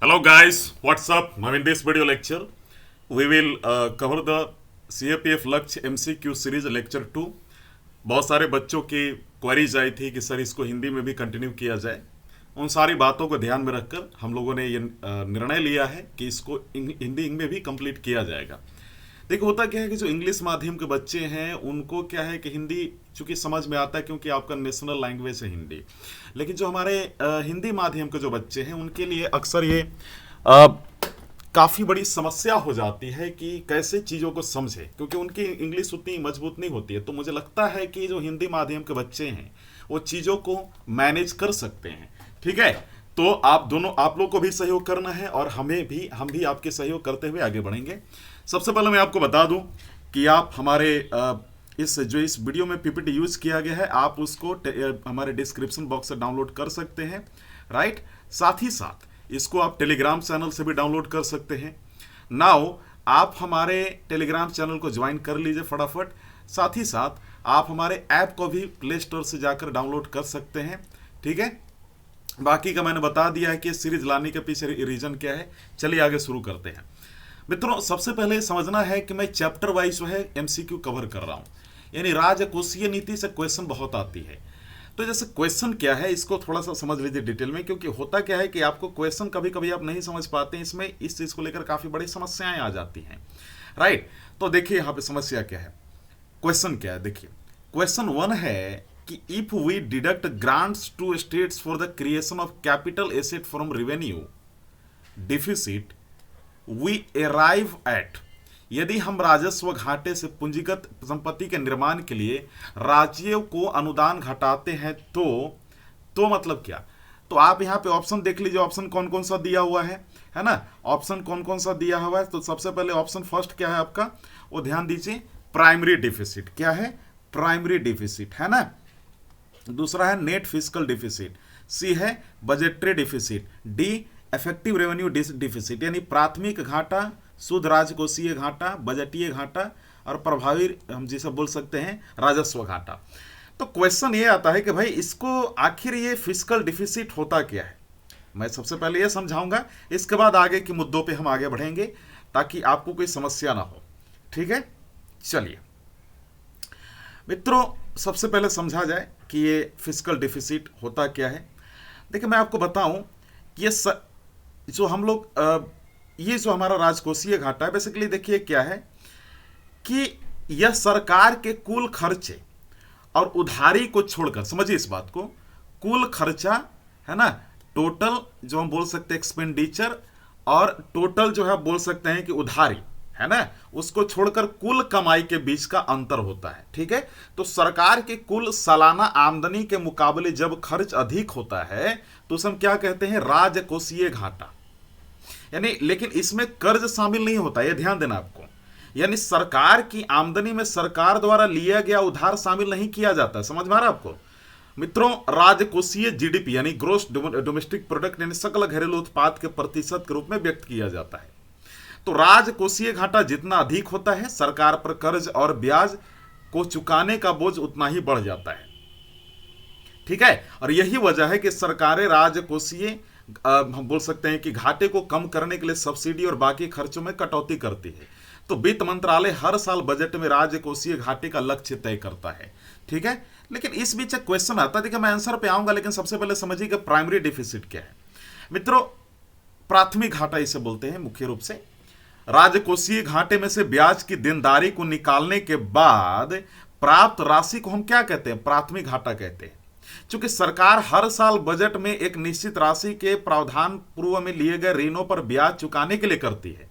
Hello guys, what's up? Now in this video lecture, we will cover the CAPF लक्ष्य MCQ series lecture 2। बहुत सारे बच्चों की queries आई थी कि सर इसको हिंदी में भी कंटिन्यू किया जाए। उन सारी बातों को ध्यान में रखकर हम लोगों ने ये निर्णय लिया है कि इसको हिंदी में भी कंप्लीट किया जाएगा। देखो होता क्या है कि जो इंग्लिश माध्यम के बच्चे हैं उनको क्या है कि हिंदी चूंकि समझ में आता है क्योंकि आपका नेशनल लैंग्वेज है हिंदी, लेकिन जो हमारे हिंदी माध्यम के जो बच्चे हैं उनके लिए अक्सर ये काफ़ी बड़ी समस्या हो जाती है कि कैसे चीज़ों को समझे, क्योंकि उनकी इंग्लिश उतनी मजबूत नहीं होती है। तो मुझे लगता है कि जो हिंदी माध्यम के बच्चे हैं वो चीज़ों को मैनेज कर सकते हैं। ठीक है, तो आप लोग को भी सहयोग करना है और हम भी आपके सहयोग करते हुए आगे बढ़ेंगे। सबसे पहले मैं आपको बता दूं कि आप हमारे इस वीडियो में पीपीटी यूज किया गया है, आप उसको हमारे डिस्क्रिप्शन बॉक्स से डाउनलोड कर सकते हैं, राइट। साथ ही साथ इसको आप टेलीग्राम चैनल से भी डाउनलोड कर सकते हैं। नाउ आप हमारे टेलीग्राम चैनल को ज्वाइन कर लीजिए फटाफट। साथ ही साथ आप हमारे ऐप को भी प्ले स्टोर से जाकर डाउनलोड कर सकते हैं। ठीक है, बाकी का मैंने बता दिया है कि सीरीज लाने के पीछे रीजन क्या है। चलिए आगे शुरू करते हैं। मित्रों, सबसे पहले समझना है कि मैं चैप्टर वाइज जो है एमसीक्यू कवर कर रहा हूं, यानी राजकोषीय नीति से क्वेश्चन बहुत आती है। तो जैसे क्वेश्चन क्या है इसको थोड़ा सा समझ लीजिए डिटेल में, क्योंकि होता क्या है कि आपको क्वेश्चन कभी कभी आप नहीं समझ पाते हैं, इसमें इस चीज को लेकर काफी बड़ी समस्याएं आ जाती हैं, राइट। तो देखिए यहाँ पे समस्या क्या है, क्वेश्चन क्या है। देखिए क्वेश्चन 1 है कि if we deduct grants to states for the creation of capital asset from revenue deficit we arrive at, यदि हम राजस्व घाटे से पूंजीगत संपत्ति के निर्माण के लिए राज्यों को अनुदान घटाते हैं तो मतलब क्या। तो आप यहाँ पे ऑप्शन देख लीजिए, ऑप्शन कौन कौन सा दिया हुआ है ना। ऑप्शन कौन कौन सा दिया हुआ है, तो सबसे पहले ऑप्शन फर्स्ट क्या है आपका, वो ध्यान दीजिए, प्राइमरी डिफिसिट। क्या है, प्राइमरी डिफिसिट, है ना। दूसरा है नेट फिस्कल डिफिसिट, सी है budgetary deficit, D effective revenue deficit, यानी प्राथमिक घाटा, शुद्ध राजकोषीय घाटा, बजटीय घाटा और प्रभावी हम जिसे बोल सकते हैं राजस्व घाटा। तो क्वेश्चन ये आता है कि भाई इसको आखिर ये फिस्कल डिफिसिट होता क्या है। मैं सबसे पहले ये समझाऊंगा, इसके बाद आगे के मुद्दों पे हम आगे बढ़ेंगे ताकि आपको कोई समस्या ना हो। ठीक है, चलिए मित्रों, सबसे पहले समझा जाए कि ये फिस्कल डिफिसिट होता क्या है। देखिए मैं आपको बताऊं कि ये जो हम लोग ये जो हमारा राजकोषीय घाटा है, बेसिकली देखिए क्या है कि यह सरकार के कुल खर्चे और उधारी को छोड़कर, समझिए इस बात को, कुल खर्चा है ना, टोटल जो हम बोल सकते हैं एक्सपेंडिचर और टोटल जो है बोल सकते हैं कि उधारी, है ना, उसको छोड़कर कुल कमाई के बीच का अंतर होता है। ठीक है, तो सरकार के कुल सालाना आमदनी के मुकाबले जब खर्च अधिक होता है तो उसे हम क्या कहते हैं, राजकोषीय घाटा। यानी लेकिन इसमें कर्ज शामिल नहीं होता, यह ध्यान देना आपको, यानी सरकार की आमदनी में सरकार द्वारा लिया गया उधार शामिल नहीं किया जाता। समझ में आ रहा है आपको मित्रों। राजकोषीय जीडीपी यानी ग्रोस डोमेस्टिक प्रोडक्ट यानी सकल घरेलू उत्पाद के प्रतिशत के रूप में व्यक्त किया जाता है। तो राजकोषीय घाटा जितना अधिक होता है, सरकार पर कर्ज और ब्याज को चुकाने का बोझ उतना ही बढ़ जाता है। ठीक है, और यही वजह है कि सरकारें राजकोषीय हम बोल सकते हैं कि घाटे को कम करने के लिए सब्सिडी और बाकी खर्चों में कटौती करती है। तो वित्त मंत्रालय हर साल बजट में राजकोषीय घाटे का लक्ष्य तय करता है। ठीक है, लेकिन इस बीच एक क्वेश्चन आता है, देखिए मैं आंसर पे आऊंगा, लेकिन सबसे पहले समझिए कि प्राइमरी डिफिसिट क्या है। मित्रों, प्राथमिक घाटा इसे बोलते हैं मुख्य रूप से। राजकोषीय घाटे में से ब्याज की देनदारी को निकालने के बाद प्राप्त राशि को हम क्या कहते हैं, प्राथमिक घाटा कहते हैं। चूंकि सरकार हर साल बजट में एक निश्चित राशि के प्रावधान पूर्व में लिए गए ऋणों पर ब्याज चुकाने के लिए करती है,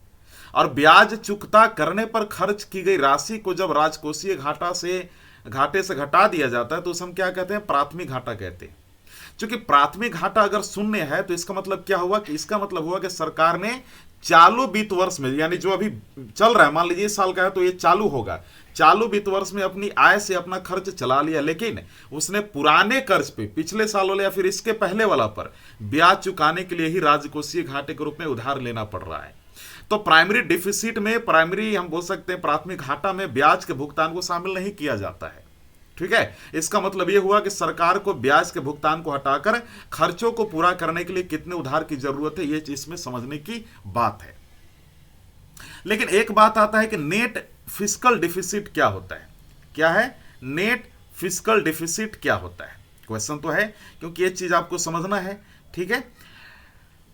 और ब्याज चुकता करने पर खर्च की गई राशि को जब राजकोषीय घाटे से घटा दिया जाता है तो उसे हम क्या कहते हैं, प्राथमिक घाटा कहते हैं। चूंकि प्राथमिक घाटा अगर शून्य है तो इसका मतलब क्या हुआ कि इसका मतलब हुआ कि सरकार ने चालू वित्त वर्ष में, यानी जो अभी चल रहा है, मान लीजिए इस साल का है तो ये चालू होगा, चालू वित्त वर्ष में अपनी आय से अपना खर्च चला लिया, लेकिन उसने पुराने कर्ज पे, पिछले साल वाले या फिर इसके पहले वाला पर ब्याज चुकाने के लिए ही राजकोषीय घाटे के रूप में उधार लेना पड़ रहा है। तो प्राइमरी डिफिसिट में, प्राइमरी हम बोल सकते हैं प्राथमिक घाटा में ब्याज के भुगतान को शामिल नहीं किया जाता है। ठीक है, इसका मतलब यह हुआ कि सरकार को ब्याज के भुगतान को हटाकर खर्चों को पूरा करने के लिए कितने उधार की जरूरत है, यह इसमें समझने की बात है। लेकिन एक बात आता है कि नेट फिस्कल डिफिसिट क्या होता है। क्या है नेट फिस्कल डिफिसिट क्या होता है, क्वेश्चन तो है, क्योंकि ये चीज आपको समझना है। ठीक है,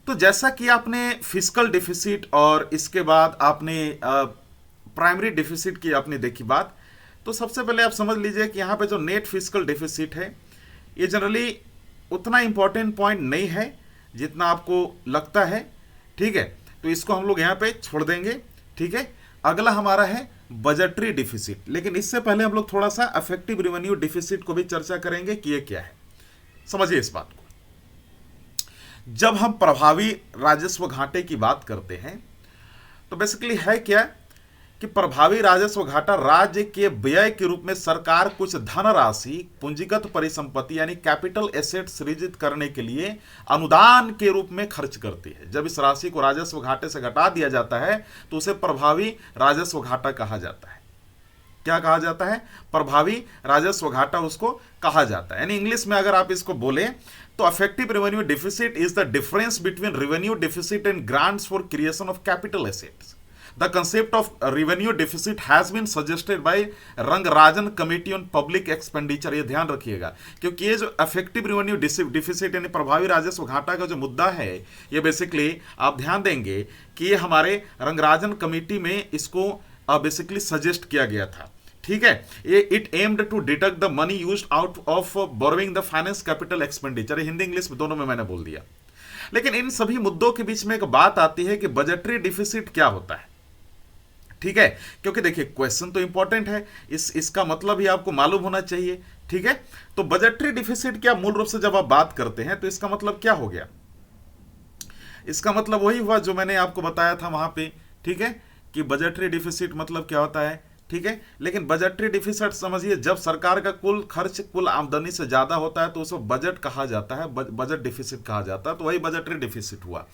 तो जैसा कि आपने फिस्कल डिफिसिट और इसके बाद आपने प्राइमरी डिफिसिट की आपने देखी बात, तो सबसे पहले आप समझ लीजिए कि यहां पे जो नेट फिस्कल डिफिसिट है ये जनरली उतना इंपॉर्टेंट पॉइंट नहीं है जितना आपको लगता है। ठीक है, तो इसको हम लोग यहां पे छोड़ देंगे। ठीक है, अगला हमारा है बजटरी डिफिसिट, लेकिन इससे पहले हम लोग थोड़ा सा अफेक्टिव रेवेन्यू डिफिसिट को भी चर्चा करेंगे कि ये क्या है। समझिए इस बात को, जब हम प्रभावी राजस्व घाटे की बात करते हैं तो बेसिकली है क्या कि प्रभावी राजस्व घाटा राज्य के व्यय के रूप में सरकार कुछ धनराशि पूंजीगत परिसंपत्ति यानी कैपिटल एसेट सृजित करने के लिए अनुदान के रूप में खर्च करती है। जब इस राशि को राजस्व घाटे से घटा दिया जाता है तो उसे प्रभावी राजस्व घाटा कहा जाता है। क्या कहा जाता है, प्रभावी राजस्व घाटा उसको कहा जाता है। यानी इंग्लिश में अगर आप इसको बोले तो affective revenue deficit is the difference between revenue deficit and grants for creation of capital assets. The concept of revenue deficit has been suggested by Rangarajan committee on public expenditure. ये ध्यान रखिएगा, क्योंकि ये जो अफेक्टिव रेवेन्यू डिफिसिट यानी प्रभावी राजस्व घाटा का जो मुद्दा है, ये बेसिकली आप ध्यान देंगे कि ये हमारे रंगराजन कमेटी में इसको बेसिकली सजेस्ट किया गया था। ठीक है, ये it aimed to deduct the money used out of borrowing the finance capital expenditure. Hindi English दोनों में मैंने बोल दिया। लेकिन इन सभी मुद्दों के बीच में एक बात आती है कि बजटरी डिफिसिट क्या होता है। ठीक है, क्योंकि देखिए क्वेश्चन तो इंपॉर्टेंट है, इसका मतलब ही आपको मालूम होना चाहिए। ठीक है, तो बजटरी डिफिसिट क्या, मूल रूप से जब आप बात करते हैं तो इसका मतलब क्या हो गया, इसका मतलब वही हुआ जो मैंने आपको बताया था वहां पे। ठीक है, कि बजटरी डिफिसिट मतलब क्या होता है। ठीक है, लेकिन बजटरी डिफिसिट समझिए, जब सरकार का कुल खर्च कुल आमदनी से ज्यादा होता है तो उसको बजट कहा जाता है, बजट डिफिसिट कहा जाता है, तो वही बजटरी डिफिसिट हुआ।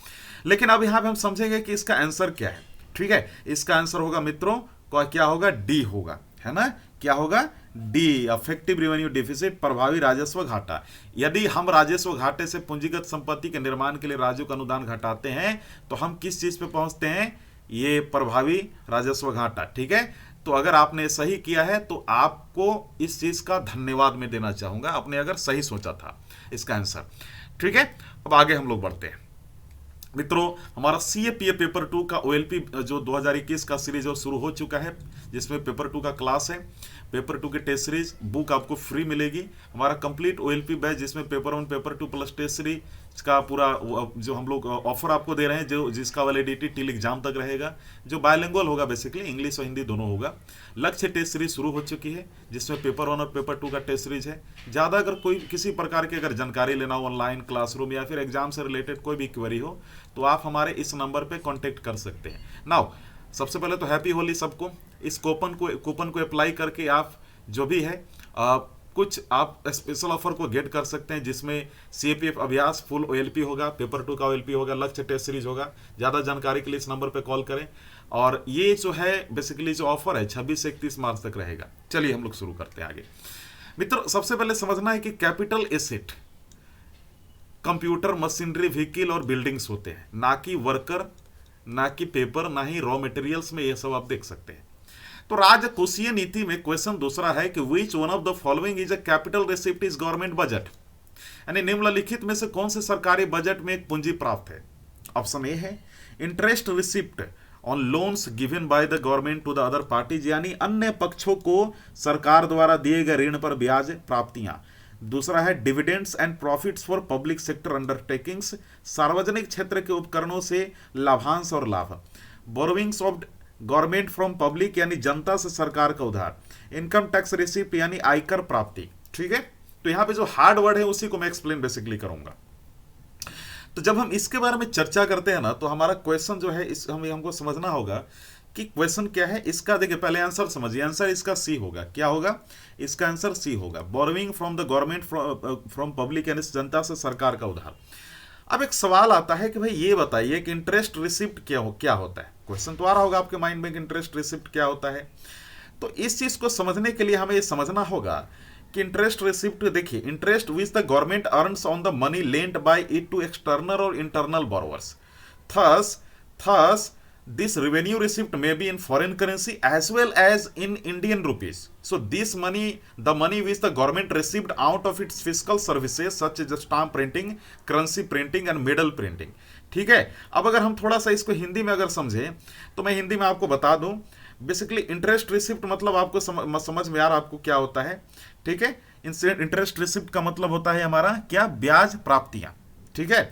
लेकिन अब यहां पे हम समझेंगे कि इसका आंसर क्या है। ठीक है, इसका आंसर होगा मित्रों, क्या होगा, डी होगा, है ना, क्या होगा, डी, अफेक्टिव रेवेन्यू डिफिसिट, प्रभावी राजस्व घाटा। यदि हम राजस्व घाटे से पूंजीगत संपत्ति के निर्माण के लिए राज्यों का अनुदान घटाते हैं तो हम किस चीज पे पहुंचते हैं, ये प्रभावी राजस्व घाटा। ठीक है, तो अगर आपने सही किया है तो आपको इस चीज का धन्यवाद मैं देना चाहूंगा, आपने अगर सही सोचा था इसका आंसर। ठीक है, अब आगे हम लोग बढ़ते हैं मित्रों। हमारा सीएपीए पेपर 2 का ओएलपी जो 2021 का सीरीज है शुरू हो चुका है, जिसमें पेपर 2 का क्लास है। पेपर 2 की टेस्ट सीरीज बुक आपको फ्री मिलेगी। हमारा कंप्लीट ओएलपी बैच जिसमें paper 1 paper 2 plus test series का पूरा जो हम लोग ऑफर आपको दे रहे हैं, जो जिसका वैलिडिटी टिल एग्जाम तक रहेगा, जो बायलिंगुअल होगा, बेसिकली इंग्लिश और हिंदी दोनों होगा। लक्ष्य टेस्ट सीरीज शुरू हो चुकी है जिसमें पेपर 1 और पेपर 2 का टेस्ट सीरीज है। ज़्यादा अगर कोई किसी प्रकार की अगर जानकारी लेना हो, ऑनलाइन क्लासरूम या फिर एग्जाम से रिलेटेड कोई भी क्वेरी हो, तो आप हमारे इस नंबर पे कांटेक्ट कर सकते हैं। नाउ सबसे पहले तो हैप्पी होली सबको। इस कूपन को अप्लाई करके आप जो भी है कुछ आप स्पेशल ऑफर को गेट कर सकते हैं, जिसमें सीएपीएफ अभ्यास फुल ओएलपी होगा, पेपर 2 का ओएलपी होगा, लक्ष्य टेस्ट सीरीज होगा। ज़्यादा जानकारी के लिए इस नंबर पे कॉल करें। और ये जो है बेसिकली जो ऑफर है 26 से 31 मार्च तक रहेगा। चलिए हम लोग शुरू करते हैं आगे। मित्रों सबसे पहले समझना है कि capital asset computer, machinery, vehicle और बिल्डिंग्स होते हैं, ना कि वर्कर, ना कि पेपर, ना ही रॉ मटेरियल्स में। ये सब आप देख सकते हैं। तो राजकोषीय नीति में क्वेश्चन दूसरा है कि which one of the following is a capital receipt is government budget, यानी निम्नलिखित में से कौन से सरकारी बजट में एक पूंजी प्राप्त है। ऑप्शन ए है interest receipt on loans given by the government to the other parties, यानी अन्य पक्षों को सरकार द्वारा दिए गए ऋण पर ब्याज प्राप्तियां। दूसरा है dividends and profits for public sector undertakings, सार्वजनिक क्षेत्र के उपकरणों से लाभांश और लाभ। Borrowings of government from public, यानी जनता से सरकार का उधार। इनकम टैक्स रिसिप्ट, यानी आयकर प्राप्ति। ठीक है, तो यहां पे जो हार्ड वर्ड है उसी को मैं एक्सप्लेन बेसिकली करूंगा। तो जब हम इसके बारे में चर्चा करते हैं ना, तो हमारा क्वेश्चन जो है हमको समझना होगा कि क्वेश्चन क्या है इसका। देखिए पहले आंसर समझिए, आंसर इसका सी होगा। क्या होगा इसका आंसर? सी होगा। Borrowing from the government from public, यानी जनता से सरकार का उधार। अब एक सवाल आता है कि भाई ये बताइए कि इंटरेस्ट रिसिप्ट क्या होता है। क्वेश्चन तो आ रहा होगा आपके माइंड में कि इंटरेस्ट रिसिप्ट क्या होता है। तो इस चीज को समझने के लिए हमें ये समझना होगा कि इंटरेस्ट रिसिप्ट, देखिए interest which the government earns on the money lent by it to external और internal borrowers, thus this revenue receipt may be in foreign currency as well as in Indian rupees. So this money, the money which the government received out of its fiscal services such as stamp printing, currency printing and medal printing. ठीक है, अब अगर हम थोड़ा सा इसको हिंदी में अगर समझें तो मैं हिंदी में आपको बता दूं, बेसिकली इंटरेस्ट रिसिप्ट मतलब आपको समझ में यार आपको क्या होता है, ठीक है। इंटरेस्ट रिसिप्ट का मतलब होता है हमारा क्या, ब्याज प्राप्तियां, ठीक है।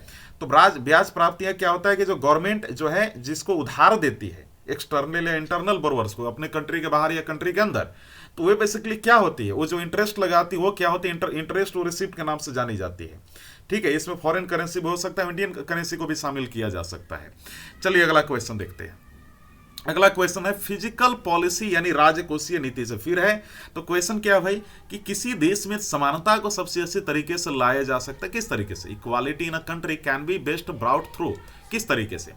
तो ब्याज प्राप्तियां क्या होता है कि जो गवर्नमेंट जो है जिसको उधार देती है एक्सटर्नल या इंटरनल बोरोवर्स को, अपने कंट्री के बाहर या कंट्री के अंदर, तो वे बेसिकली क्या होती है, वो जो इंटरेस्ट लगाती है वो क्या होती है, इंटरेस्ट और रिसिप्ट के नाम से जानी जाती है, ठीक है। इसमें फॉरेन करेंसी भी हो सकता है, इंडियन करेंसी को भी शामिल किया जा सकता है। चलिए अगला क्वेश्चन देखते हैं। अगला क्वेश्चन है फिजिकल पॉलिसी यानी राजकोषीय नीति से। फिर है तो क्वेश्चन क्या है भाई कि किसी देश में समानता को सबसे अच्छे तरीके से लाया जा सकता है, किस तरीके से, equality in a country can be best brought through, किस तरीके से।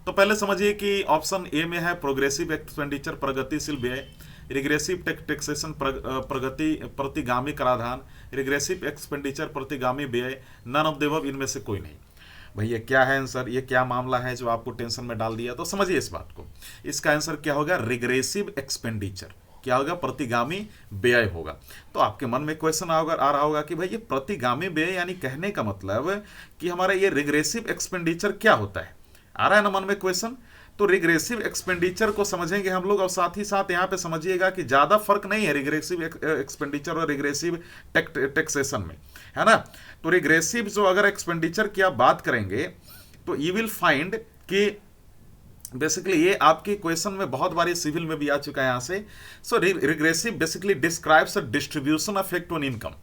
तो पहले समझिए कि ऑप्शन ए में है प्रोग्रेसिव एक्सपेंडिचर प्रगतिशील व्यय, रिग्रेसिव टैक्सेशन प्रतिगामी कराधान, रिग्रेसिव एक्सपेंडिचर प्रतिगामी व्यय, नन ऑफ द अबव, इनमें से कोई नहीं। भैया क्या है आंसर, ये क्या मामला है जो आपको टेंशन में डाल दिया, तो समझिए इस बात को। इसका आंसर क्या होगा, रिग्रेसिव एक्सपेंडिचर, क्या होगा, प्रतिगामी व्यय होगा। तो आपके मन में क्वेश्चन आ रहा होगा कि भाई ये प्रतिगामी व्यय यानी कहने का मतलब कि हमारा ये रिग्रेसिव एक्सपेंडिचर क्या होता है, आ रहा है ना मन में क्वेश्चन। तो रिग्रेसिव एक्सपेंडिचर को समझेंगे हम लोग, और साथ ही साथ यहाँ पे समझिएगा कि ज्यादा फर्क नहीं है रिग्रेसिव एक्सपेंडिचर और रिग्रेसिव टैक्सेशन में, है ना। तो रिग्रेसिव जो अगर एक्सपेंडिचर की आप बात करेंगे तो यू विल फाइंड कि बेसिकली ये आपके क्वेश्चन में बहुत बार सिविल में भी आ चुका है यहाँ से। So regressive basically describes a distribution effect on income,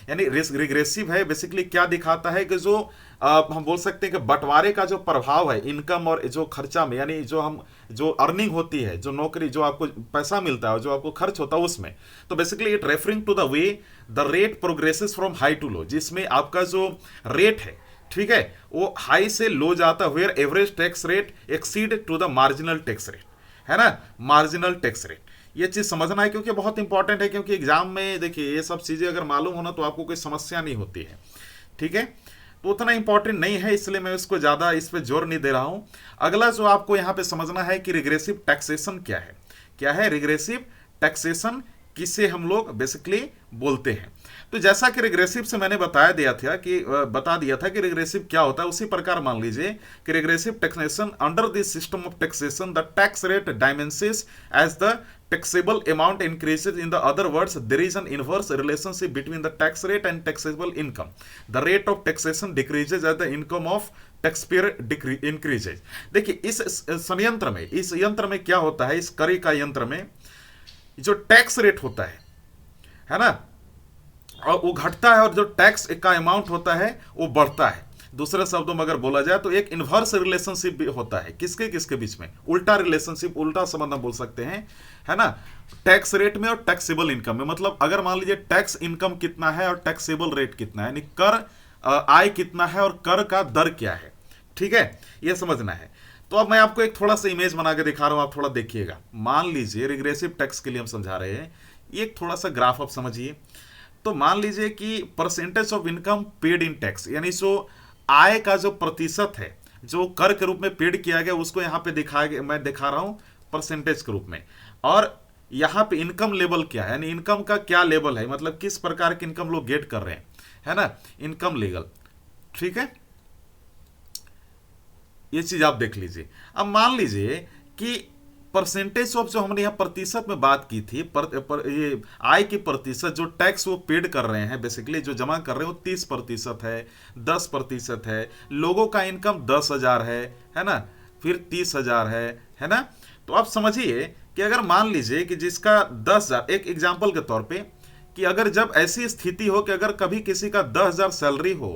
यानी रिग्रेसिव है बेसिकली क्या दिखाता है कि जो हम बोल सकते हैं कि बंटवारे का जो प्रभाव है इनकम और जो खर्चा में, यानी जो अर्निंग होती है, जो नौकरी, जो आपको पैसा मिलता है, जो आपको खर्च होता है उसमें। तो basically it referring to the way the rate progresses from high to low, जिसमें आपका जो रेट है, ठीक है, वो हाई से लो जाता है, where average tax rate exceed to the marginal tax rate, है ना, मार्जिनल टैक्स रेट। ये चीज समझना है क्योंकि बहुत इंपॉर्टेंट है, क्योंकि एग्जाम में देखिए ये सब चीजें अगर मालूम होना तो आपको कोई समस्या नहीं होती है, ठीक है। तो उतना इंपॉर्टेंट नहीं है, इसलिए मैं इसको ज्यादा इस पे जोर नहीं दे रहा हूं। अगला जो आपको यहां पे समझना है कि रिग्रेसिव टैक्सेशन क्या है, क्या है रिग्रेसिव टैक्सेशन, किसे हम लोग बेसिकली बोलते हैं। तो जैसा कि रिग्रेसिव से मैंने बता दिया था कि रिग्रेसिव क्या होता है, उसी प्रकार मान लीजिए कि regressive taxation under this system of taxation the tax rate diminishes as the taxable amount increases. In the other words, there is an inverse relationship between the tax rate and taxable income. The rate of taxation decreases as the income of taxpayer increases. देखिए इस यंत्र में क्या होता है, इस करी का यंत्र में जो टैक्स रेट होता है ना, और वो घटता है, और जो टैक्स का अमाउंट होता है वो बढ़ता है। दूसरे शब्दों में अगर बोला जाए तो एक इनवर्स रिलेशनशिप भी होता है, किसके बीच में, उल्टा रिलेशनशिप, उल्टा संबंध हम बोल सकते हैं, है ना, टैक्स रेट में और टैक्सेबल इनकम में। मतलब अगर मान लीजिए टैक्स इनकम कितना है और टैक्सेबल रेट कितना है, यानी कर आय कितना है और कर का दर क्या है, ठीक है, ये समझना है। तो अब मैं आपको एक थोड़ा सा इमेज बना के दिखा रहा हूं, आप थोड़ा देखिएगा। मान लीजिए रिग्रेसिव टैक्स के लिए हम समझा रहे हैं, एक थोड़ा सा ग्राफ आप समझिए। तो मान लीजिए कि percentage of income paid in tax, यानी जो आय का जो प्रतिशत है जो कर के रूप में पेड किया गया, उसको यहां पे मैं दिखा रहा हूं परसेंटेज के रूप में। और यहां पे इनकम लेवल क्या है, यानी इनकम का क्या लेवल है, मतलब किस प्रकार की इनकम लोग गेट कर रहे हैं, है ना, इनकम लेवल, ठीक है। ये चीज आप देख लीजिए। अब मान लीजिए कि परसेंटेज ऑफ जो हमने यहाँ प्रतिशत में बात की थी, ये आय की प्रतिशत जो टैक्स वो पेड कर रहे हैं, बेसिकली जो जमा कर रहे हैं वो 30% है, 10% है। लोगों का इनकम 10,000 है ना, फिर 30,000 है ना। तो आप समझिए कि अगर मान लीजिए कि जिसका 10,000, एक एग्जाम्पल के तौर पे, कि अगर जब ऐसी स्थिति हो कि अगर कभी किसी का 10,000 सैलरी हो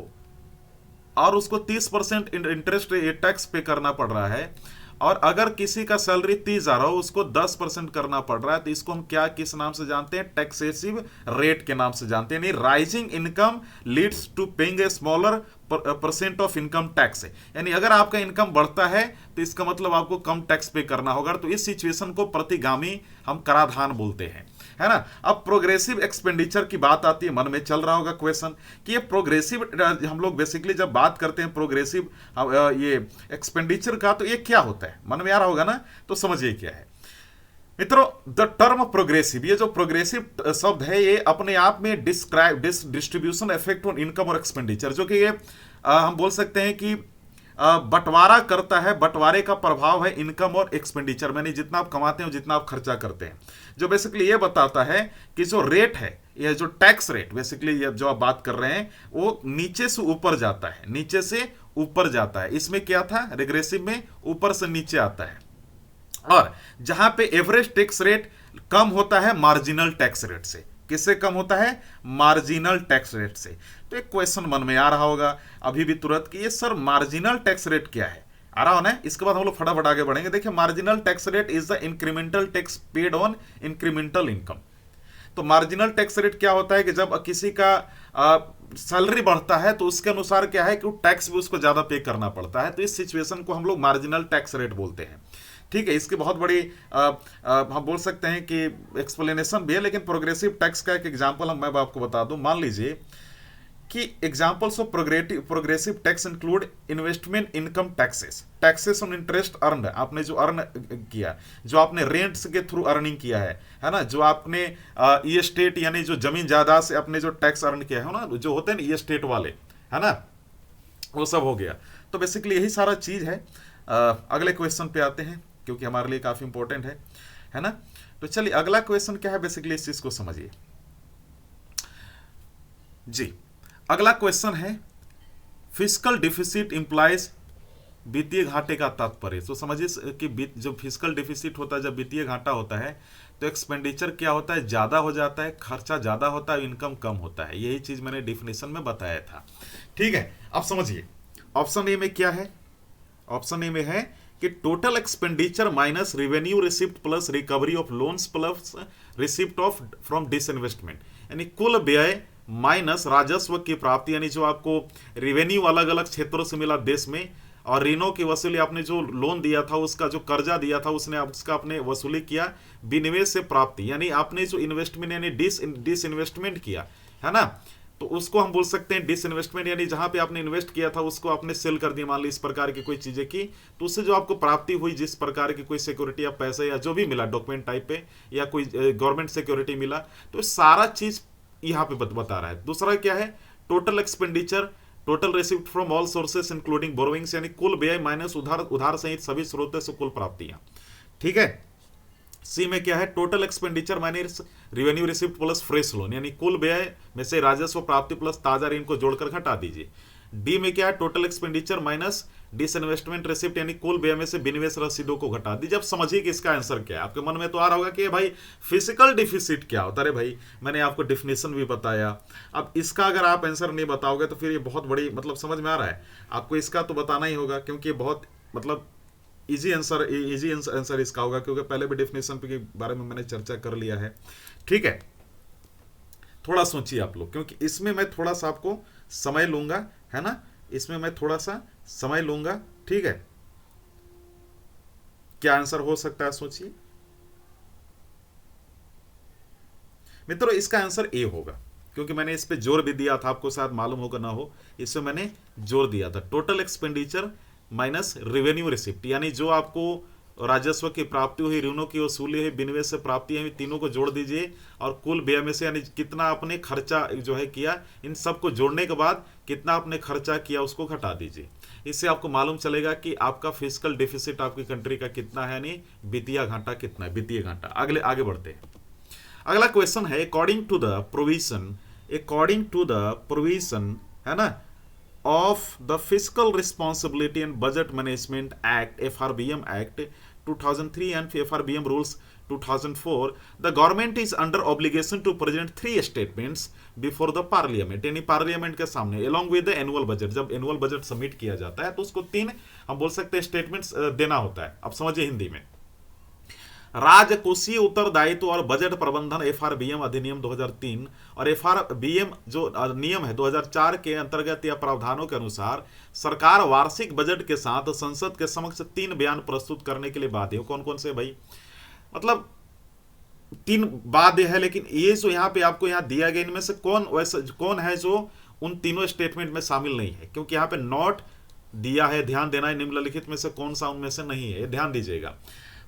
और उसको 30% इंटरेस्ट टैक्स पे करना पड़ रहा है, और अगर किसी का सैलरी 30,000 हो उसको 10% करना पड़ रहा है, तो इसको हम क्या किस नाम से जानते हैं, टैक्सेसिव रेट के नाम से जानते हैं। यानी rising income leads to paying a smaller percent of income tax है, यानी अगर आपका इनकम बढ़ता है तो इसका मतलब आपको कम टैक्स पे करना होगा। तो इस सिचुएशन को प्रतिगामी हम कराधान बोलते हैं, है ना। अब प्रोग्रेसिव एक्सपेंडिचर की बात आती है, मन में चल रहा होगा क्वेश्चन कि ये प्रोग्रेसिव, हम लोग बेसिकली जब बात करते हैं प्रोग्रेसिव ये एक्सपेंडिचर का, तो ये क्या होता है, मन में आ रहा होगा ना, तो समझिए क्या है मित्रों। द टर्म प्रोग्रेसिव, ये जो प्रोग्रेसिव शब्द है, ये अपने आप में डिस्ट्रीब्यूशन इफेक्ट ऑन इनकम और एक्सपेंडिचर, जो कि ये हम बोल सकते हैं कि बंटवारा करता है, बंटवारे का प्रभाव है इनकम और एक्सपेंडिचर, यानी जितना आप कमाते हैं जितना आप खर्चा करते हैं, जो बेसिकली ये बताता है कि जो रेट है, ये जो टैक्स रेट बेसिकली जो आप बात कर रहे हैं, वो नीचे से ऊपर जाता है, नीचे से ऊपर जाता है। इसमें क्या था, रिग्रेसिव में ऊपर से नीचे आता है, और जहां पे एवरेज टैक्स रेट कम होता है मार्जिनल टैक्स रेट से। किससे कम होता है, मार्जिनल टैक्स रेट से। तो एक क्वेश्चन मन में आ रहा होगा अभी भी तुरंत कि ये सर मार्जिनल टैक्स रेट क्या है, आ रहा हो ना। इसके बाद हम लोग फटाफट आगे बढ़ेंगे। देखिए, marginal tax rate is the incremental tax paid on incremental income. तो मार्जिनल टैक्स रेट क्या होता है कि जब किसी का सैलरी बढ़ता है तो उसके अनुसार क्या है कि वो टैक्स भी उसको ज्यादा पे करना पड़ता है, तो इस सिचुएशन को हम लोग मार्जिनल टैक्स रेट बोलते हैं। ठीक है, इसकी बहुत बड़ी हम बोल सकते हैं कि एक्सप्लेनेशन भी है, लेकिन प्रोग्रेसिव टैक्स का एक एग्जांपल मैं आपको बता दूं। मान लीजिए कि examples of progressive tax include investment income taxes, taxes on interest earn, आपने जो अर्न किया, जो आपने रेंट्स के थ्रू अर्निंग किया है ना, जो आपने ई एस्टेट यानी जो जमीन जायदाद से अपने जो टैक्स अर्न किया है ना, जो होते हैं ना ई एस्टेट वाले, है ना, वो सब हो गया। तो बेसिकली यही सारा चीज है। अगले क्वेश्चन पे आते हैं क्योंकि हमारे लिए काफी इंपॉर्टेंट है ना। तो चलिए अगला क्वेश्चन क्या है, बेसिकली इस चीज को समझिए जी। अगला क्वेश्चन है फिस्कल डिफिसिट इंप्लाइज वित्तीय घाटे का तात्पर्य। तो समझिए कि जो फिस्कल डिफिसिट होता है, जब वित्तीय घाटा होता है तो एक्सपेंडिचर क्या होता है, ज्यादा हो जाता है, खर्चा ज्यादा होता है, इनकम कम होता है। यही चीज मैंने डिफिनेशन में बताया था। ठीक है, अब समझिए ऑप्शन ए में क्या है। ऑप्शन ए में है कि total expenditure minus revenue receipt plus recovery of loans plus receipt of from disinvestment, यानी कुल व्यय माइनस राजस्व की प्राप्ति, यानी जो आपको रेवेन्यू अलग अलग क्षेत्रों से मिला देश में, और ऋणों की वसूली, आपने जो लोन दिया था, उसका जो कर्जा दिया था, उसका आपने वसूली किया, विनिवेश से प्राप्ति, यानी आपने जो इन्वेस्टमेंट यानी डिसइन्वेस्टमेंट किया है ना, तो उसको हम बोल सकते हैं डिसइन्वेस्टमेंट, यानी जहां पे आपने इन्वेस्ट किया था उसको आपने सेल कर दिया, मान ली इस प्रकार की कोई चीजें की, तो उससे जो आपको प्राप्ति हुई, जिस प्रकार की कोई सिक्योरिटी या पैसे या जो भी मिला डॉक्यूमेंट टाइप पे, या कोई गवर्नमेंट सिक्योरिटी मिला, तो सारा चीज यहाँ पे बता रहा है। दूसरा क्या है, total expenditure, total receipt from all sources including borrowings, यानी कुल व्यय माइनस उधार सहित सभी स्रोतों से कुल प्राप्तियां। ठीक है। सी में क्या है, total expenditure minus revenue receipt plus fresh loan, यानी कुल व्यय में से राजस्व प्राप्ति प्लस ताजा ऋण को जोड़कर घटा दीजिए। डी में क्या है, total expenditure minus disinvestment receipt, यानी कुल व्यय में से विनिवेश रसीदों को घटा दीजिए। अब समझिए कि इसका आंसर क्या है। आपके मन में तो आ रहा होगा कि भाई फिजिकल डिफिसिट क्या होता है। अरे भाई, मैंने आपको डिफिनेशन भी बताया। अब इसका अगर आप आंसर नहीं बताओगे तो फिर ये बहुत बड़ी, मतलब समझ में आ रहा है आपको, इसका तो बताना ही होगा, क्योंकि बहुत मतलब इजी आंसर इसका होगा, क्योंकि पहले भी डेफिनेशन के बारे में मैंने चर्चा कर लिया है। ठीक है, थोड़ा सोचिए आप लोग, क्योंकि इसमें मैं थोड़ा सा आपको समय लूंगा, है ना, इसमें मैं थोड़ा सा समय लूंगा। ठीक है, क्या आंसर हो सकता है, सोचिए मित्रों। इसका आंसर ए होगा, क्योंकि मैंने इस पे जोर भी दिया था, आपको शायद मालूम होगा ना हो, इसमें मैंने जोर दिया था। Total expenditure minus revenue receipt, यानी जो आपको राजस्व की प्राप्ति हुई, ऋणों की वसूली हुई, विनिवेश से प्राप्ति है, तीनों को जोड़ दीजिए, और कुल व्यय में से यानी कितना आपने खर्चा जो है किया, इन सबको जोड़ने के बाद कितना आपने खर्चा किया उसको घटा दीजिए। इससे आपको मालूम चलेगा कि आपका फिजिकल डिफिसिट आपकी कंट्री का कितना है, यानी वित्तीय घाटा कितना है, वित्तीय घाटा। आगे बढ़ते हैं। अगला क्वेश्चन है, अकॉर्डिंग टू द प्रोविजन है ना of the physical responsibility and budget management act, FRBM act 2003 and FRBM rules 2004, the government is under obligation to present 3 statements before the parliament, यानी पार्लियामेंट के सामने along with the annual budget। जब annual budget submit किया जाता है तो उसको 3 हम बोल सकते हैं स्टेटमेंट्स देना होता है। अब समझिए हिंदी में, राजकोषीय उत्तरदायित्व और बजट प्रबंधन FRBM अधिनियम 2003 और FRBM जो नियम है 2004 के अंतर्गत या प्रावधानों के अनुसार सरकार वार्षिक बजट के साथ संसद के समक्ष 3 बयान प्रस्तुत करने के लिए बाध्य है। कौन कौन से भाई, मतलब तीन वाद्य है, लेकिन ये जो यहाँ पे आपको यहाँ दिया गया इनमें से कौन है जो उन तीनों स्टेटमेंट में शामिल नहीं है, क्योंकि यहाँ पे नॉट दिया है, ध्यान देना है निम्नलिखित में से कौन सा उनमें से नहीं है, ध्यान दीजिएगा।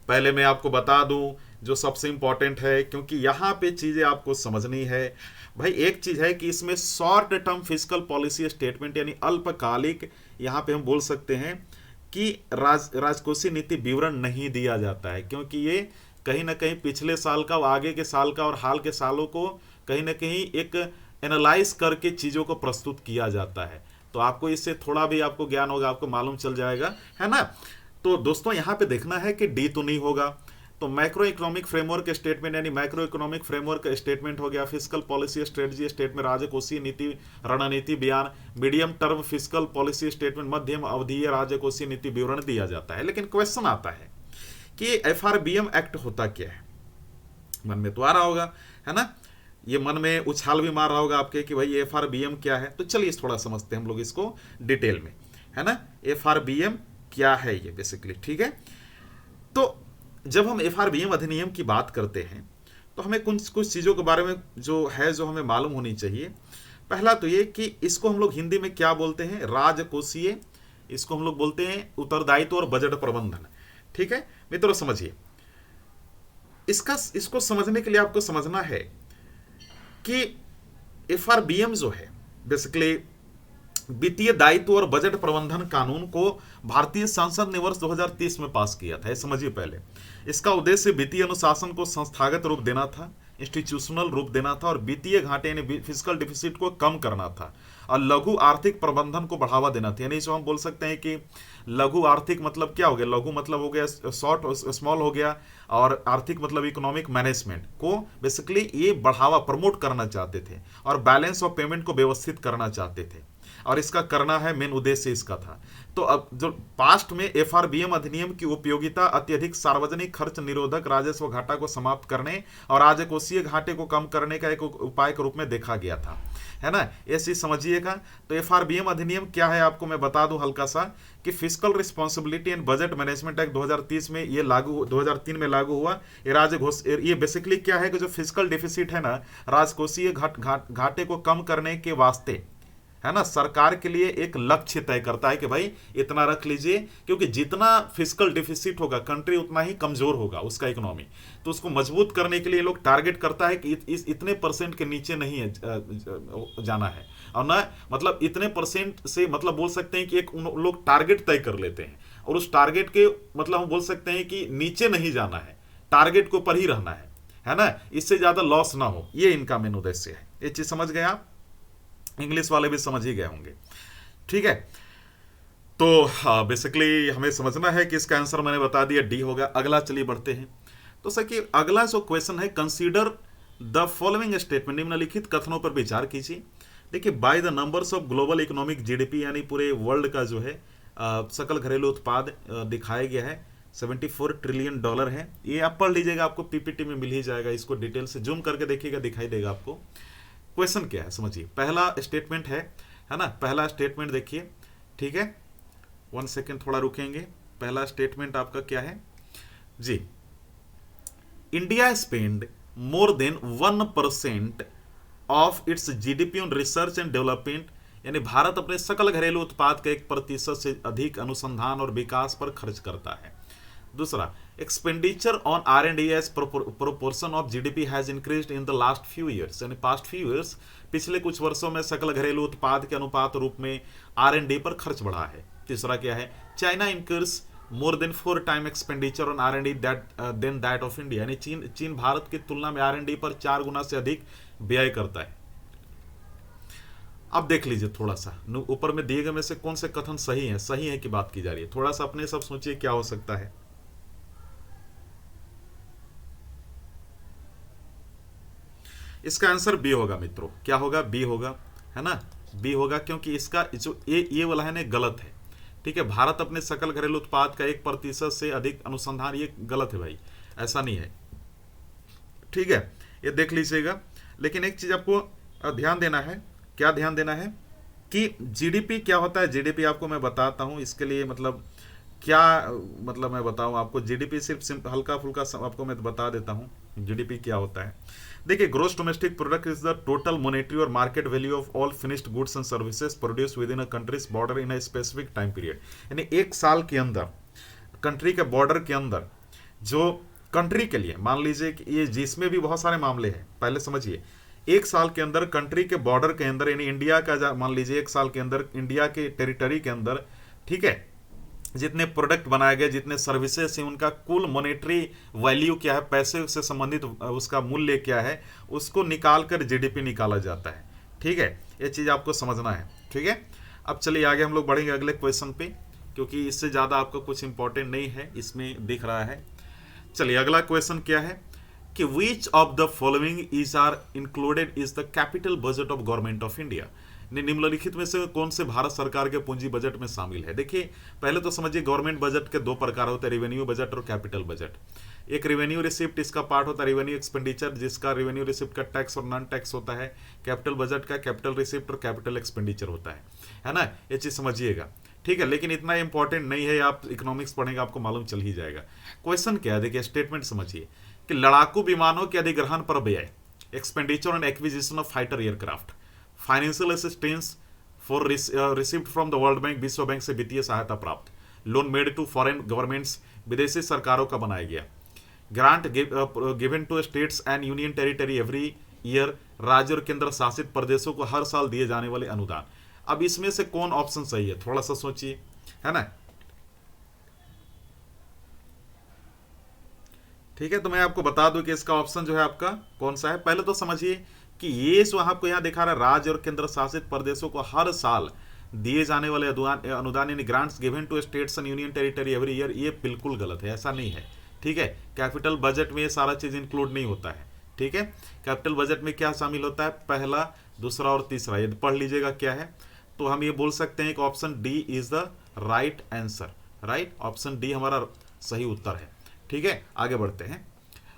पहले मैं आपको बता दूं जो सबसे इंपॉर्टेंट है, क्योंकि यहाँ पे चीजें आपको समझनी है भाई। एक चीज है कि इसमें short term physical policy statement यानी अल्पकालिक, यहाँ पे हम बोल सकते हैं कि राजकोषीय नीति विवरण नहीं दिया जाता है, क्योंकि ये कहीं ना कहीं पिछले साल का, आगे के साल का और हाल के सालों को कहीं ना कहीं एक एनालाइज करके चीज़ों को प्रस्तुत किया जाता है। तो आपको इससे थोड़ा भी आपको ज्ञान होगा, आपको मालूम चल जाएगा, है ना। तो दोस्तों यहाँ पे देखना है कि डी तो नहीं होगा, तो मैक्रो इकोनॉमिक फ्रेमवर्क स्टेटमेंट यानी मैक्रो इकोनॉमिक फ्रेमवर्क स्टेटमेंट हो गया, फिजिकल पॉलिसी स्ट्रेटजी स्टेटमेंट, राजकोषीय नीति रणनीति बयान, medium term physical policy statement, मध्यम अवधि राजकोषीय नीति विवरण दिया जाता है। लेकिन क्वेश्चन आता है कि एफआरबीएम एक्ट होता क्या है, मन में तो आ रहा होगा, है ना, ये मन में उछाल भी मार रहा होगा आपके कि भाई एफआरबीएम क्या है। तो चलिए थोड़ा समझते हैं हम लोग इसको डिटेल में, है ना। एफआरबीएम क्या है ये बेसिकली, ठीक है। तो जब हम एफआरबीएम अधिनियम की बात करते हैं तो हमें कुछ चीज़ों के बारे में जो हमें मालूम होनी चाहिए। पहला तो ये कि इसको हम लोग हिंदी में क्या बोलते हैं, राजकोषीय, इसको हम लोग बोलते हैं उत्तरदायित्व और बजट प्रबंधन, ठीक है मित्रों। समझिए इसको समझने के लिए आपको समझना है कि एफआरबीएम जो है बेसिकली वित्तीय दायित्व और बजट प्रबंधन कानून को भारतीय संसद ने वर्ष 2030 में पास किया था, ये समझिए पहले। इसका उद्देश्य वित्तीय अनुशासन को संस्थागत रूप देना था, इंस्टीट्यूशनल रूप देना था, और वित्तीय घाटे यानी फिजिकल डिफिसिट को कम करना था, और लघु आर्थिक प्रबंधन को बढ़ावा देना था। यानी जो हम बोल सकते हैं कि लघु आर्थिक मतलब क्या हो गया, लघु मतलब हो गया शॉर्ट स्मॉल हो गया, और आर्थिक मतलब इकोनॉमिक मैनेजमेंट को बेसिकली ये बढ़ावा प्रमोट करना चाहते थे, और बैलेंस ऑफ पेमेंट को व्यवस्थित करना चाहते थे, और इसका करना है मेन उद्देश्य इसका था। तो अब जो पास्ट में एफआरबीएम अधिनियम की उपयोगिता अत्यधिक सार्वजनिक खर्च निरोधक राजस्व घाटा को समाप्त करने और राजकोषीय घाटे को कम करने का एक उपाय के रूप में देखा गया था, है ना। ये चीज समझिएगा। तो एफआरबीएम अधिनियम क्या है आपको मैं बता दूं हल्का सा कि physical responsibility and budget management act 2030 में ये 2003 में लागू हुआ। ये बेसिकली क्या है कि जो फिजिकल डिफिसिट है ना, राजकोषीय घाटे को कम करने के वास्ते, है ना, सरकार के लिए एक लक्ष्य तय करता है कि भाई इतना रख लीजिए, क्योंकि जितना फिजिकल डिफिसिट होगा कंट्री उतना ही कमजोर होगा उसका इकोनॉमी। तो उसको मजबूत करने के लिए लोग टारगेट करता है कि इतने परसेंट के नीचे नहीं है जाना है, और ना मतलब इतने परसेंट से मतलब बोल सकते हैं कि एक लोग टारगेट तय कर लेते हैं, और उस टारगेट के मतलब हम बोल सकते हैं कि नीचे नहीं जाना है, टारगेट के ऊपर ही रहना है ना, इससे ज्यादा लॉस ना हो, ये इनका मेन उद्देश्य है। ये चीज समझ गए आप, इंग्लिश वाले भी समझ ही गए होंगे, ठीक है। तो बेसिकली हमें समझना है कि इसका आंसर मैंने बता दिया डी होगा। अगला चलिए बढ़ते हैं। तो सर कि अगला जो क्वेश्चन है, कंसीडर द फॉलोइंग स्टेटमेंट, निम्नलिखित कथनों पर विचार कीजिए। देखिए, by the numbers of global economic GDP यानी पूरे वर्ल्ड का जो है सकल घरेलू उत्पाद दिखाया गया है, $74 ट्रिलियन है। ये आप पढ़ लीजिएगा, आपको पीपीटी में मिल ही जाएगा, इसको डिटेल से जूम करके देखिएगा, दिखाई देगा आपको। क्वेश्चन क्या है समझिए, पहला स्टेटमेंट है ना, पहला स्टेटमेंट देखिए, ठीक है, 1 सेकेंड थोड़ा रुकेंगे। पहला स्टेटमेंट आपका क्या है जी, India spend more than 1% of its GDP on research and development, यानी भारत अपने सकल घरेलू उत्पाद का 1% से अधिक अनुसंधान और विकास पर खर्च करता है। दूसरा, expenditure on R&D as proportion of GDP has increased in the last few years, यानी पास्ट फ्यू ईयर्स, पिछले कुछ वर्षों में सकल घरेलू उत्पाद के अनुपात रूप में R&D पर खर्च बढ़ा है। तीसरा क्या है, China incurs more than 4 time expenditure on R&D than that of India, यानी चीन भारत की तुलना में R&D पर 4 गुना से अधिक व्यय करता है। अब देख लीजिए थोड़ा सा ऊपर में दिए गए में से कौन से कथन सही है की बात की जा रही है, थोड़ा सा अपने सब सोचिए क्या हो सकता है। इसका आंसर बी होगा मित्रों, क्या होगा, बी होगा, है ना, बी होगा, क्योंकि इसका जो ये वाला है ना गलत है, ठीक है। भारत अपने सकल घरेलू उत्पाद का 1% से अधिक अनुसंधान, ये गलत है भाई, ऐसा नहीं है, ठीक है, ये देख लीजिएगा। लेकिन एक चीज आपको ध्यान देना है, क्या ध्यान देना है कि जीडीपी क्या होता है। जीडीपी आपको मैं बताता हूं, इसके लिए मतलब क्या मतलब मैं बताऊं आपको, जीडीपी सिर्फ हल्का फुल्का आपको मैं बता देता हूं जीडीपी क्या होता है। देखिए, gross domestic product is the total monetary और market value of all finished goods and services produce within a country's border in a specific time period. यानी एक साल के अंदर कंट्री के बॉर्डर के अंदर जो कंट्री के लिए, मान लीजिए कि ये जिसमें भी बहुत सारे मामले हैं, पहले समझिए, एक साल के अंदर कंट्री के बॉर्डर के अंदर, यानी इंडिया का मान लीजिए एक साल के अंदर इंडिया के टेरिटरी के अंदर, ठीक है, जितने प्रोडक्ट बनाए गए, जितने सर्विसेज हैं, उनका कुल मॉनेटरी वैल्यू क्या है, पैसे से संबंधित उसका मूल्य क्या है, उसको निकाल कर जीडीपी निकाला जाता है। ठीक है, ये चीज़ आपको समझना है। ठीक है, अब चलिए आगे हम लोग बढ़ेंगे अगले क्वेश्चन पे, क्योंकि इससे ज़्यादा आपको कुछ इंपॉर्टेंट नहीं है इसमें दिख रहा है। चलिए अगला क्वेश्चन क्या है कि which of the following is are included is the capital budget of government of India. निम्नलिखित में से कौन से भारत सरकार के पूंजी बजट में शामिल है। देखिए, पहले तो समझिए गवर्नमेंट बजट के दो प्रकार होते हैं, रेवेन्यू बजट और कैपिटल बजट। एक रेवेन्यू रिसिप्ट इसका पार्ट होता है, रेवेन्यू एक्सपेंडिचर, जिसका रेवेन्यू रिसिप्ट का टैक्स और नॉन टैक्स होता है। कैपिटल बजट का कैपिटल रिसिप्ट और कैपिटल एक्सपेंडिचर होता है ना, ये चीज समझिएगा। ठीक है, लेकिन इतना इंपॉर्टेंट नहीं है, आप इकोनॉमिक्स पढ़ेंगे आपको मालूम चल ही जाएगा। क्वेश्चन क्या है, देखिए स्टेटमेंट समझिए कि लड़ाकू विमानों के अधिग्रहण पर व्यय, expenditure and acquisition of fighter aircraft, financial assistance for receipt from the World Bank, विश्व बैंक से वित्तीय सहायता प्राप्त, loan made to foreign governments, विदेशी सरकारों का बनाया गया, grant given to states and union territory every year, राज्य और केंद्र शासित प्रदेशों को हर साल दिए जाने वाले अनुदान। अब इसमें से कौन ऑप्शन सही है, थोड़ा सा सोचिए, है ना। ठीक है, तो मैं आपको बता दूं कि इसका ऑप्शन जो है आपका कौन सा है। पहले तो समझिए कि ये जो आपको यहाँ दिखा रहा है, राज्य और केंद्र शासित प्रदेशों को हर साल दिए जाने वाले अनुदान यानी grants given to states and union territory every year, ये बिल्कुल गलत है, ऐसा नहीं है। ठीक है, कैपिटल बजट में ये सारा चीज इंक्लूड नहीं होता है। ठीक है, कैपिटल बजट में क्या शामिल होता है, पहला, दूसरा और तीसरा, ये पढ़ लीजिएगा क्या है। तो हम ये बोल सकते हैं कि option D is the right answer. Right, option D हमारा सही उत्तर है। ठीक है, आगे बढ़ते हैं।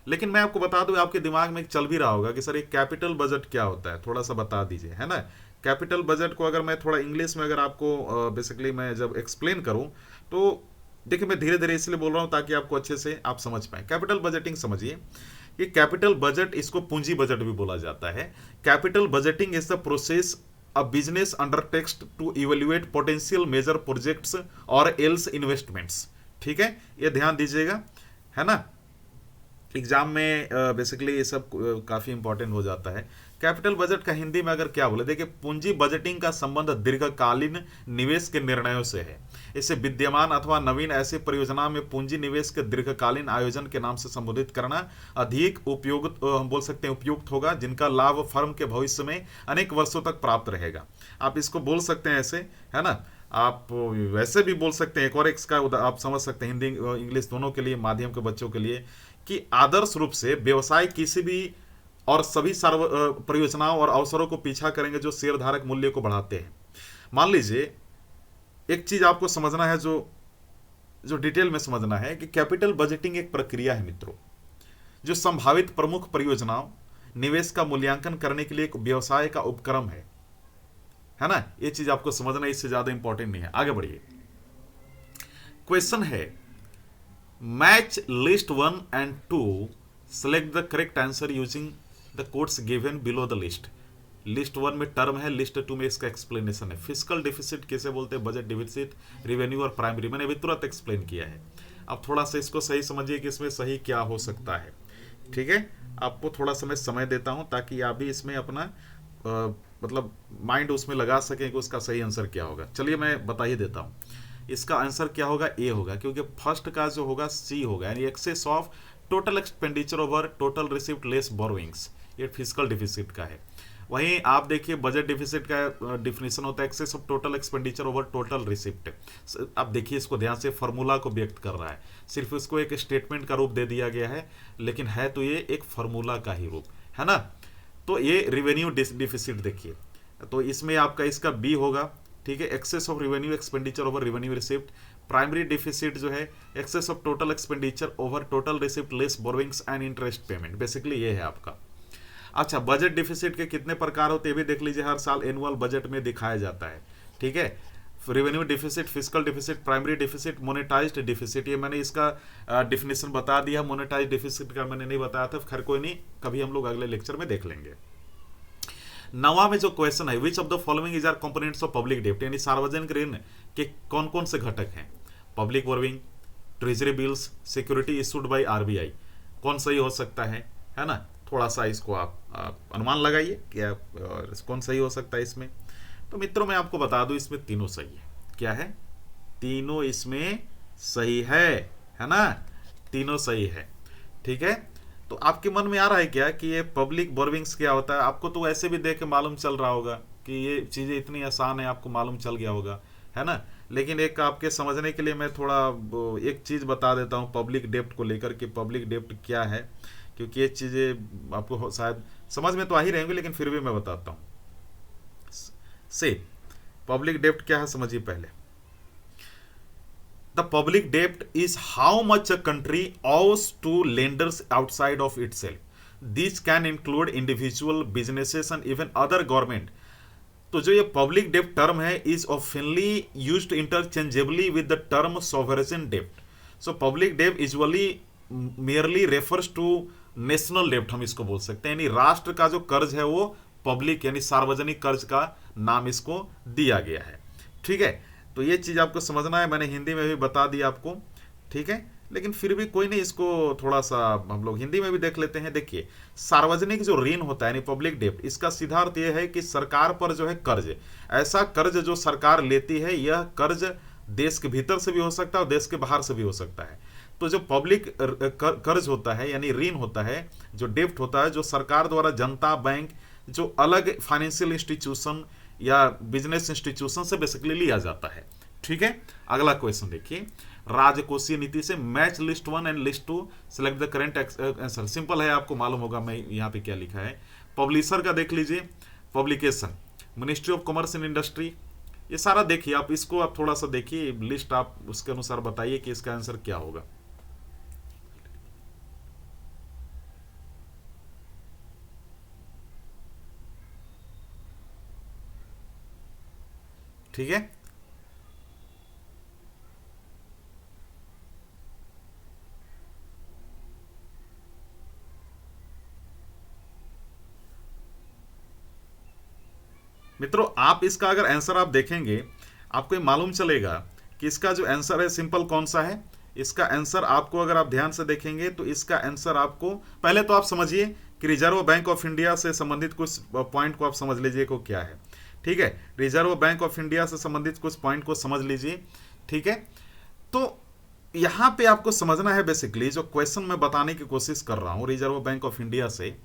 लेकिन मैं आपको बता दूं, आपके दिमाग में चल भी रहा होगा कि सर ये कैपिटल बजट क्या होता है, थोड़ा सा बता दीजिए, है ना। कैपिटल बजट को अगर मैं थोड़ा इंग्लिश में अगर आपको बेसिकली मैं जब एक्सप्लेन करूं, तो देखिए मैं धीरे धीरे इसलिए बोल रहा हूं ताकि आपको अच्छे से आप समझ पाए। कैपिटल बजटिंग समझिए कि कैपिटल बजट, इसको पूंजी बजट भी बोला जाता है। Capital budgeting is the process a business undertakes to evaluate potential major projects और एल्स इन्वेस्टमेंट्स। ठीक है, ये ध्यान दीजिएगा, है ना। एग्जाम में बेसिकली ये सब काफ़ी इंपॉर्टेंट हो जाता है। कैपिटल बजट का हिंदी में अगर क्या बोले, देखिए पूंजी बजटिंग का संबंध दीर्घकालीन निवेश के निर्णयों से है। इसे विद्यमान अथवा नवीन ऐसी परियोजना में पूंजी निवेश के दीर्घकालीन आयोजन के नाम से संबोधित करना अधिक उपयुक्त, हम बोल सकते हैं उपयुक्त होगा, जिनका लाभ फर्म के भविष्य में अनेक वर्षों तक प्राप्त रहेगा। आप इसको बोल सकते हैं ऐसे, है ना। आप वैसे भी बोल सकते हैं, एक और इसका आप समझ सकते हैं, हिंदी इंग्लिश दोनों के लिए, माध्यम के बच्चों के लिए, कि आदर्श रूप से व्यवसाय किसी भी और सभी परियोजनाओं और अवसरों को पीछा करेंगे जो शेयरधारक मूल्य को बढ़ाते हैं। मान लीजिए एक चीज आपको समझना है, जो डिटेल में समझना है कि कैपिटल बजटिंग एक प्रक्रिया है मित्रों, जो संभावित प्रमुख परियोजनाओं निवेश का मूल्यांकन करने के लिए एक व्यवसाय का उपक्रम है ना। ये चीज आपको समझना, इससे ज्यादा इंपॉर्टेंट नहीं है। आगे बढ़िए, क्वेश्चन है match list 1 and 2, select the correct answer using the codes given below the list. List 1 में टर्म है, लिस्ट 2 में इसका एक्सप्लेनेशन है। फिस्कल डिफिसिट किसे बोलते हैं, बजट डिफिसिट, रेवेन्यू और प्राइमरी, मैंने अभी तुरंत एक्सप्लेन किया है। अब थोड़ा सा इसको सही समझिए कि इसमें सही क्या हो सकता है। ठीक है, आपको थोड़ा समय देता हूं ताकि आप भी इसमें अपना मतलब माइंड उसमें लगा सकें कि उसका सही आंसर क्या होगा। चलिए मैं बता ही देता हूँ, इसका आंसर क्या होगा, ए होगा, क्योंकि फर्स्ट का जो होगा सी होगा, यानी excess of total expenditure over total receipt less borrowings, ये फिजिकल डिफिसिट का है। वहीं आप देखिए बजट डिफिसिट का डिफिनेशन होता है excess of total expenditure over total receipt. अब देखिए इसको ध्यान से, फॉर्मूला को व्यक्त कर रहा है, सिर्फ इसको एक स्टेटमेंट का रूप दे दिया गया है, लेकिन है तो ये एक फॉर्मूला का ही रूप, है ना। तो ये रिवेन्यू डिफिसिट देखिए, तो इसमें आपका इसका बी होगा। ठीक है, excess of revenue expenditure over revenue receipt. Primary deficit जो है excess of total expenditure over total receipt less borrowings and interest payment, basically ये है आपका। अच्छा, बजट डिफिसिट के कितने प्रकार होते हैं भी देख लीजिए, हर साल एनुअल बजट में दिखाया जाता है। ठीक है, revenue deficit, physical deficit, primary deficit, monetised deficit. ये मैंने इसका डिफिनेशन बता दिया, मोनेटाइज्ड डिफिसिट का मैंने नहीं बताया था, खैर कोई नहीं, कभी हम लोग अगले लेक्चर में देख लेंगे। नवा में जो क्वेश्चन है, which of the following is are components of public डेप्ट, यानी सार्वजनिक ऋण के कौन कौन से घटक हैं? Public borrowing, treasury bills, security issued by RBI, कौन सही हो सकता है ना? थोड़ा सा इसको आप अनुमान लगाइए क्या कौन सही हो सकता है इसमें। तो मित्रों मैं आपको बता दूं, इसमें तीनों सही है। क्या है? तीनों इसमें सही है ना? तीनों सही है, ठीक है। तो आपके मन में आ रहा है क्या कि ये पब्लिक बोरोइंग्स क्या होता है? आपको तो ऐसे भी देख के मालूम चल रहा होगा कि ये चीज़ें इतनी आसान है, आपको मालूम चल गया होगा, है ना। लेकिन एक आपके समझने के लिए मैं थोड़ा एक चीज़ बता देता हूँ पब्लिक डेप्ट को लेकर के, पब्लिक डेप्ट क्या है, क्योंकि ये चीज़ें आपको शायद समझ में तो आ ही रहेंगी, लेकिन फिर भी मैं बताता हूँ। से पब्लिक डेप्ट क्या है समझिए पहले। The public dept is how much a country owes to lenders outside of itself. This can include individual, businesses and even other government. तो जो ये पब्लिक डेप्ट टर्म है is ऑफनली used interchangeably with the term sovereign dept. So public dept usually merely refers to national डेप्ट, हम इसको बोल सकते हैं, यानी राष्ट्र का जो कर्ज है वो पब्लिक यानी सार्वजनिक कर्ज का नाम इसको दिया गया है, ठीक है। तो ये चीज आपको समझना है, मैंने हिंदी में भी बता दिया आपको, ठीक है। लेकिन फिर भी कोई नहीं, इसको थोड़ा सा हम लोग हिंदी में भी देख लेते हैं। देखिए, सार्वजनिक जो ऋण होता है यानी पब्लिक डेप्ट, इसका सीधा अर्थ यह है कि सरकार पर जो है कर्ज, ऐसा कर्ज जो सरकार लेती है, यह कर्ज देश के भीतर से भी हो सकता है और देश के बाहर से भी हो सकता है। तो जो पब्लिक कर्ज होता है यानी ऋण होता है, जो डेप्ट होता है, जो सरकार द्वारा जनता, बैंक, जो अलग फाइनेंशियल इंस्टीट्यूशन या बिजनेस इंस्टीट्यूशन से बेसिकली लिया जाता है, ठीक है। अगला क्वेश्चन देखिए, राजकोषीय नीति से match list 1 and list 2, select the current answer. Simple है, आपको मालूम होगा मैं यहाँ पे क्या लिखा है। पब्लिशर का देख लीजिए, publication, ministry of commerce and industry, ये सारा देखिए आप, इसको आप थोड़ा सा देखिए लिस्ट, आप उसके अनुसार बताइए कि इसका आंसर क्या होगा। ठीक है, मित्रों आप इसका अगर आंसर आप देखेंगे, आपको ये मालूम चलेगा कि इसका जो आंसर है सिंपल कौन सा है। इसका आंसर आपको अगर आप ध्यान से देखेंगे तो इसका आंसर आपको, पहले तो आप समझिए कि रिजर्व बैंक ऑफ इंडिया से संबंधित कुछ पॉइंट को आप समझ लीजिए को क्या है, ठीक है। रिजर्व बैंक ऑफ इंडिया से संबंधित कुछ पॉइंट को समझ लीजिए, ठीक है। तो यहां पे आपको समझना है बेसिकली जो क्वेश्चन मैं बताने की कोशिश कर रहा हूं रिजर्व बैंक ऑफ इंडिया से,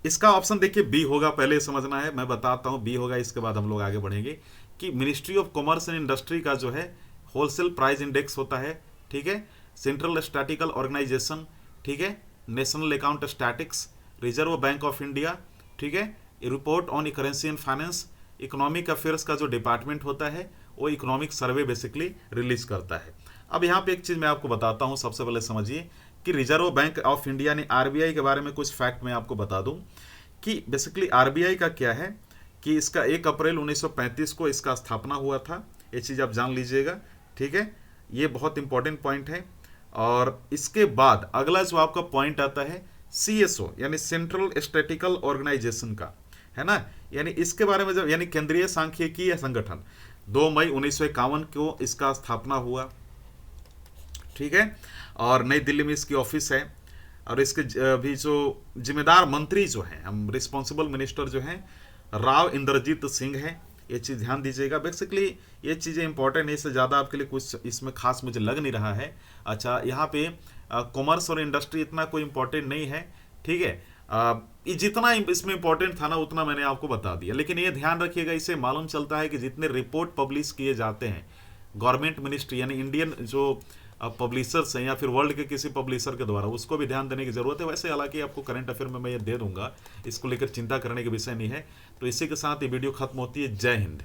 इसका ऑप्शन देखिए बी होगा, पहले समझना है, मैं बताता हूं बी होगा, इसके बाद हम लोग आगे बढ़ेंगे। कि ministry of commerce and industry का जो है होलसेल प्राइस इंडेक्स होता है, ठीक है। सेंट्रल स्टैटिकल ऑर्गेनाइजेशन, ठीक है। National account statics, reserve bank of India, ठीक है। Report on currency and finance, economic affairs का जो डिपार्टमेंट होता है वो इकोनॉमिक सर्वे बेसिकली रिलीज करता है। अब यहाँ पे एक चीज मैं आपको बताता हूँ, सबसे पहले समझिए कि रिजर्व बैंक ऑफ इंडिया ने आरबीआई के बारे में कुछ फैक्ट मैं आपको बता दूं कि बेसिकली आरबीआई का क्या है कि इसका 1 अप्रैल 1935 को इसका स्थापना हुआ था, ये चीज़ आप जान लीजिएगा, ठीक है। ये बहुत इंपॉर्टेंट पॉइंट है। और इसके बाद अगला जो आपका पॉइंट आता है सीएसओ यानी सेंट्रल स्टैटिकल ऑर्गेनाइजेशन का, है ना। यानी इसके बारे में जब यानी केंद्रीय सांख्यिकीय संगठन 2 मई 1951 को इसका स्थापना हुआ, ठीक है। और नई दिल्ली में इसकी ऑफिस है। और इसके भी जो जिम्मेदार मंत्री जो हैं, हम रिस्पॉन्सिबल मिनिस्टर जो हैं राव इंद्रजीत सिंह हैं, ये चीज़ ध्यान दीजिएगा। बेसिकली ये चीज़ें इंपॉर्टेंट है, इससे ज़्यादा आपके लिए कुछ इसमें खास मुझे लग नहीं रहा है। अच्छा, यहाँ पे कॉमर्स और इंडस्ट्री इतना कोई इंपॉर्टेंट नहीं है, ठीक है। ये जितना इसमें इंपॉर्टेंट था ना उतना मैंने आपको बता दिया। लेकिन ये ध्यान रखिएगा, इससे मालूम चलता है कि जितने रिपोर्ट पब्लिश किए जाते हैं गवर्नमेंट मिनिस्ट्री यानी इंडियन जो पब्लिशर्स हैं या फिर वर्ल्ड के किसी पब्लिशर के द्वारा, उसको भी ध्यान देने की जरूरत है। वैसे हालांकि आपको करंट अफेयर में मैं ये दे दूंगा, इसको लेकर चिंता करने के विषय नहीं है। तो इसी के साथ ये वीडियो खत्म होती है। जय हिंद।